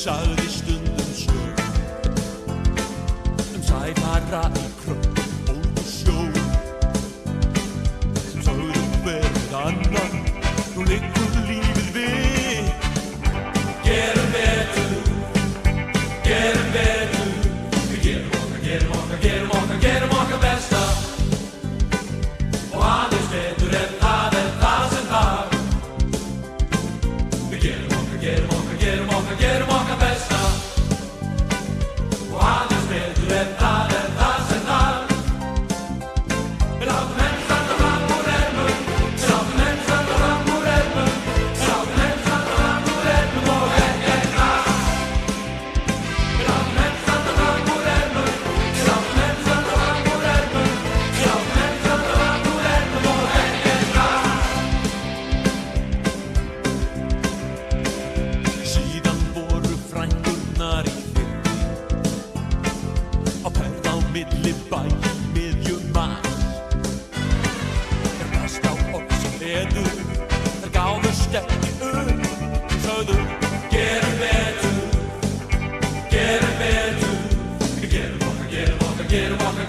sagði stundum sög sæfara í krökk ólgu sjó sem sögðu hver annan nú liggur lífið við gerum betur við gerum okkar besta og aðeins betur en það sem þarf við gerum okkar besta og aðeins betur en það sem þarf við látum menn standa fram úr ermum við látum menn standa fram úr ermum við látum menn standa fram úr ermum og ekkert gras við látum menn standa fram úr ermum við látum menn standa fram úr ermum við látum menn standa fram úr ermum og ekkert gras síðan voru frænkurnar í fyrri á ferð á milli bæ í miðjum mars brast á oss veður þær gáfust ekki upp sögðu gerum betur við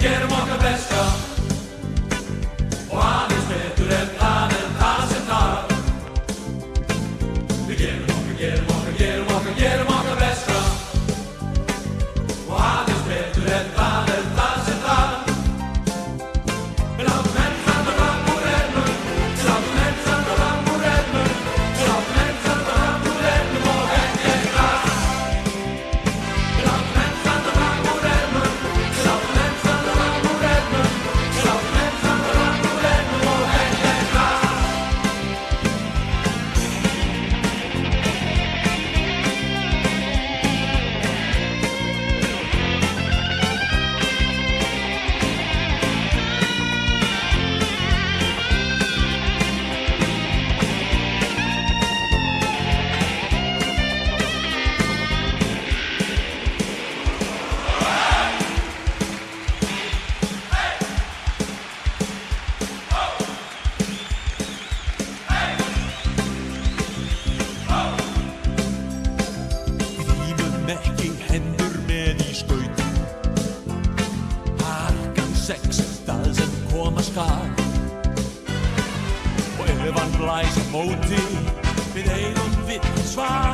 gerum okkar besta og aðeins betur en það sem þarf við gerum okkar besta og aðeins betur en það sem þarf við látum menn standa fram úr ermum við látum menn standa fram úr ermum við látum menn standa fram úr ermum og ekkert gras við látum menn standa fram úr ermum við látum menn standa fram úr ermum við látum menn standa fram úr ermum og ekkert gras Við hímum ekki hendur með í skauti harkan sex það sem koma skal og ef hann blæs á móti við eigum við svar